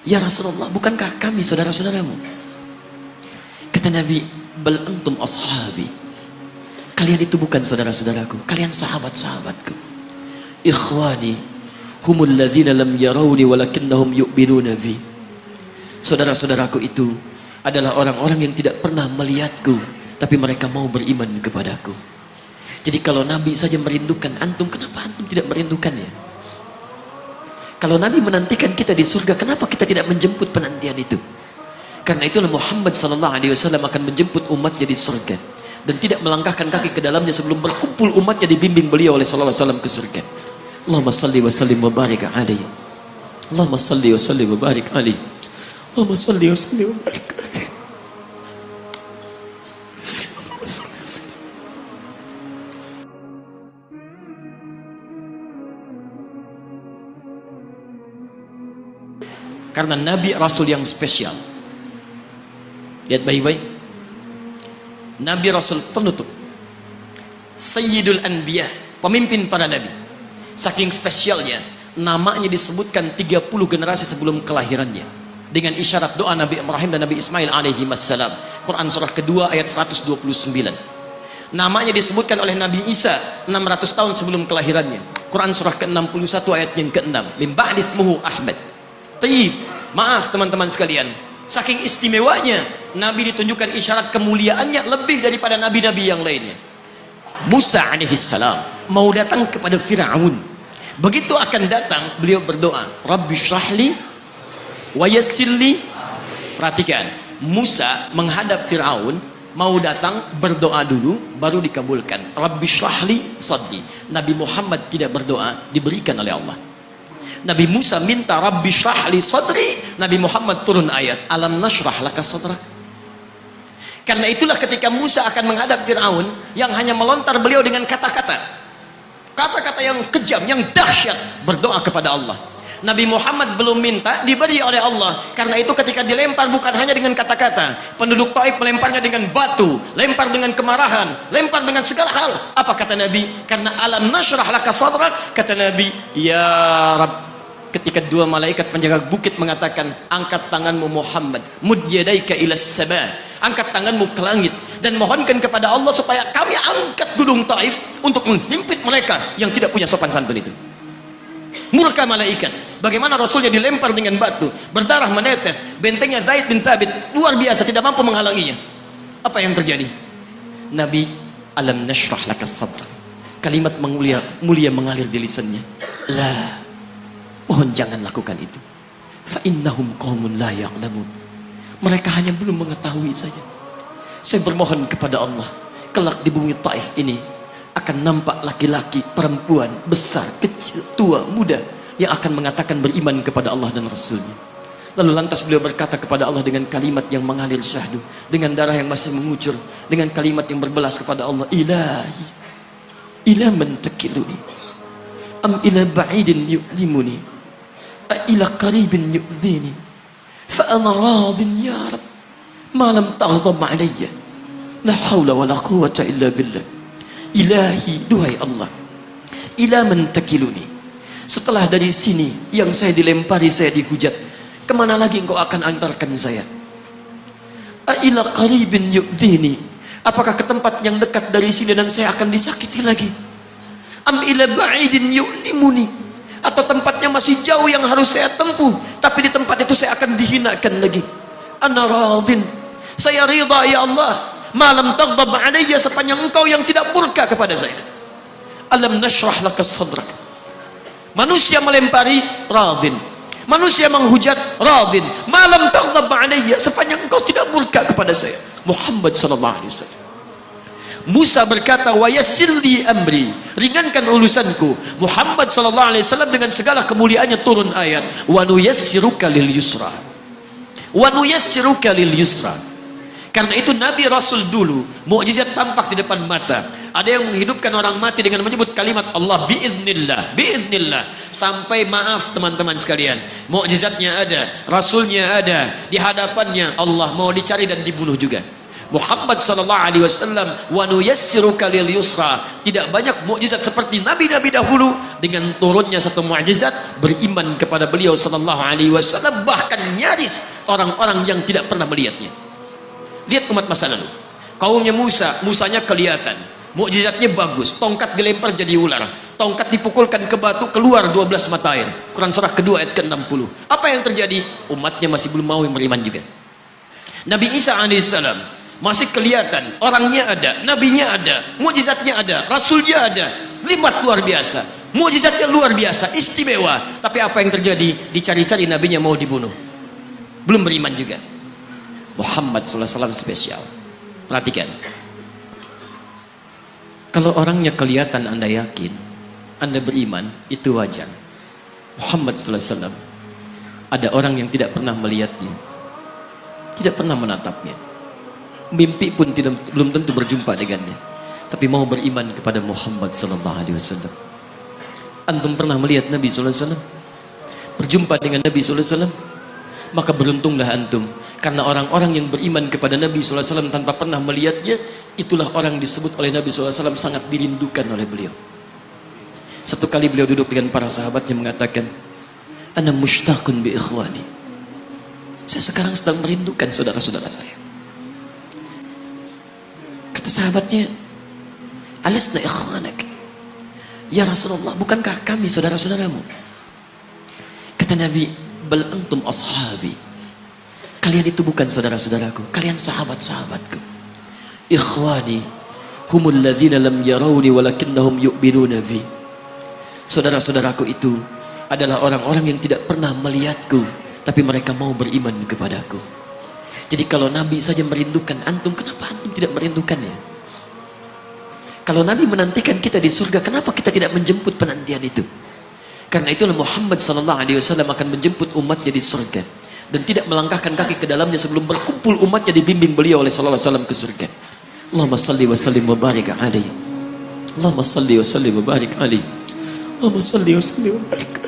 Ya Rasulullah, bukankah kami saudara-saudaramu? Kata Nabi, bal antum ashabi. Kalian itu bukan saudara-saudaraku, kalian sahabat-sahabatku. Ikhwani humul ladzina lam yarawni walakinnahum yu'minuna bi. Saudara-saudaraku itu adalah orang-orang yang tidak pernah melihatku, tapi mereka mau beriman kepadaku. Jadi kalau Nabi saja merindukan antum, kenapa antum tidak merindukannya? Kalau Nabi menantikan kita di surga, kenapa kita tidak menjemput penantian itu? Karena itulah Muhammad SAW akan menjemput umatnya di surga dan tidak melangkahkan kaki ke dalamnya sebelum berkumpul umatnya dibimbing beliau oleh SAW ke surga. Allahumma salli wa sallim wa barik alaihi. Allahumma salli wa sallim wa barik alaihi. Allahumma salli wa sallim wa barik alaihi. Karena Nabi Rasul yang spesial. Lihat baik-baik. Nabi Rasul penutup, Sayyidul Anbiya, pemimpin para Nabi. Saking spesialnya, namanya disebutkan 30 generasi sebelum kelahirannya, dengan isyarat doa Nabi Ibrahim dan Nabi Ismail alaihi wassalam. Quran surah kedua ayat 129. Namanya disebutkan oleh Nabi Isa 600 tahun sebelum kelahirannya. Quran surah ke-61 ayat yang ke-6. Min ba'di ismuhu Ahmad. Taib, maaf teman-teman sekalian, saking istimewanya Nabi ditunjukkan isyarat kemuliaannya lebih daripada nabi-nabi yang lainnya. Musa alaihissalam mau datang kepada Fir'aun. Begitu akan datang, beliau berdoa, Rabbi syrahli wa yassirli. Perhatikan, Musa menghadap Fir'aun, mau datang berdoa dulu baru dikabulkan. Rabbi syrahli sadri. Nabi Muhammad tidak berdoa, diberikan oleh Allah. Nabi Musa minta Rabbi syrahli sadri, Nabi Muhammad turun ayat alam nashrah laka sadrak. Karena itulah ketika Musa akan menghadap Fir'aun, yang hanya melontar beliau dengan kata-kata yang kejam, yang dahsyat, berdoa kepada Allah. Nabi Muhammad belum minta, diberi oleh Allah. Karena itu ketika dilempar bukan hanya dengan kata-kata, penduduk Taif melemparnya dengan batu, lempar dengan kemarahan, lempar dengan segala hal. Apa kata Nabi? Karena alam nashrah laka sadrak, kata Nabi, ya Rabb. Ketika dua malaikat penjaga bukit mengatakan, angkat tanganmu Muhammad, mud yadaika ilas sama, angkat tanganmu ke langit dan mohonkan kepada Allah supaya kami angkat gunung Taif untuk menghimpit mereka yang tidak punya sopan santun itu. Murka malaikat. Bagaimana Rasulnya dilempar dengan batu, berdarah menetes, bentengnya Zaid bin Thabit luar biasa, tidak mampu menghalanginya. Apa yang terjadi? Nabi, alam nashrah laka sadrak. Kalimat mulia mengalir di lisannya. La, mohon jangan lakukan itu. Fa innahum qaumun la ya'lamun. Mereka hanya belum mengetahui saja. Saya bermohon kepada Allah, kelak di bumi Taif ini akan nampak laki-laki, perempuan, besar, kecil, tua, muda yang akan mengatakan beriman kepada Allah dan Rasulnya. Lalu lantas beliau berkata kepada Allah dengan kalimat yang mengalir syahdu, dengan darah yang masih mengucur, dengan kalimat yang berbelas kepada Allah, Ilahi, ila man takiluni, am ila ba'idin yu'limuni, a ila qaribin yu'dhini, fa ana radin ya Rab, ma lam taghdab alayya, la hawla wa la quwwata illa billah. Ilahi, duhai Allah, ila man takiluni, setelah dari sini yang saya dilempari, saya dihujat, kemana lagi engkau akan antarkan saya? Ila qaribin yu'dhini, apakah ke tempat yang dekat dari sini dan saya akan disakiti lagi? Am ila ba'idin yu'limuni, atau tempatnya masih jauh yang harus saya tempuh, tapi di tempat itu saya akan dihinakan lagi. Ana radin, saya ridha ya Allah, malam taghdab alayya, sepanjang engkau yang tidak murka kepada saya. Alam nashrah laka sadrak. Manusia melempari, radin. Manusia menghujat, radin. Malam taghdab alayya, sepanjang engkau tidak murka kepada saya. Muhammad sallallahu alaihi wasallam. Musa berkata, wa yassirli amri, ringankan urusanku. Muhammad sallallahu alaihi wasallam dengan segala kemuliaannya turun ayat, wa nuyassiruka lil yusra. Wa nuyassiruka lil yusra. Karena itu Nabi Rasul dulu mukjizat tampak di depan mata. Ada yang menghidupkan orang mati dengan menyebut kalimat Allah biiznillah, biiznillah. Sampai maaf teman-teman sekalian, mukjizatnya ada, Rasulnya ada, di hadapannya Allah mau dicari dan dibunuh juga. Muhammad sallallahu alaihi wasallam, wa nuyassiruka lil yusra. Tidak banyak mukjizat seperti nabi-nabi dahulu. Dengan turunnya satu mukjizat, beriman kepada beliau sallallahu alaihi wasallam, bahkan nyaris orang-orang yang tidak pernah melihatnya. Lihat umat masa lalu. Kaumnya Musa, Musanya kelihatan, mukjizatnya bagus, tongkat dilempar jadi ular, tongkat dipukulkan ke batu, keluar 12 mata air. Quran surah kedua ayat ke-60. Apa yang terjadi? Umatnya masih belum mau beriman juga. Nabi Isa alaihissalam masih kelihatan, orangnya ada, nabinya ada, mukjizatnya ada, rasulnya ada, limat luar biasa, mukjizatnya luar biasa, istimewa. Tapi apa yang terjadi? Dicari-cari nabinya mau dibunuh, belum beriman juga. Muhammad SAW spesial. Perhatikan, kalau orangnya kelihatan Anda yakin, Anda beriman, itu wajar. Muhammad SAW, ada orang yang tidak pernah melihatnya, tidak pernah menatapnya, mimpi pun belum tentu berjumpa dengannya, tapi mau beriman kepada Muhammad sallallahu alaihi wasallam. Antum pernah melihat Nabi sallallahu alaihi wasallam? Berjumpa dengan Nabi sallallahu alaihi wasallam? Maka beruntunglah antum, karena orang-orang yang beriman kepada Nabi sallallahu alaihi wasallam tanpa pernah melihatnya, itulah orang disebut oleh Nabi sallallahu alaihi wasallam sangat dirindukan oleh beliau. Satu kali beliau duduk dengan para sahabatnya mengatakan, "Ana mushtaqun bi ikhwani." Saya sekarang sedang merindukan saudara-saudara saya. Kata sahabatnya, "Alasna ikhwanak?" Ya Rasulullah, bukankah kami saudara-saudaramu? Kata Nabi, "Bal antum ashabi." Kalian itu bukan saudara-saudaraku, kalian sahabat-sahabatku. Ikhwani humul ladzina lam yarawni walakinnahum yu'minuna bi. Saudara-saudaraku itu adalah orang-orang yang tidak pernah melihatku, tapi mereka mau beriman kepadaku. Jadi kalau Nabi saja merindukan antum, kenapa antum tidak merindukannya? Kalau Nabi menantikan kita di surga, kenapa kita tidak menjemput penantian itu? Karena itulah Muhammad sallallahu alaihi wasallam akan menjemput umatnya di surga dan tidak melangkahkan kaki ke dalamnya sebelum berkumpul umatnya dibimbing beliau oleh sallallahu alaihi wasallam ke surga. Allahumma salli wa sallim wa barik alaihi. Allahumma salli wa sallim wa barik alaihi. Allahumma salli wa sallim wa barik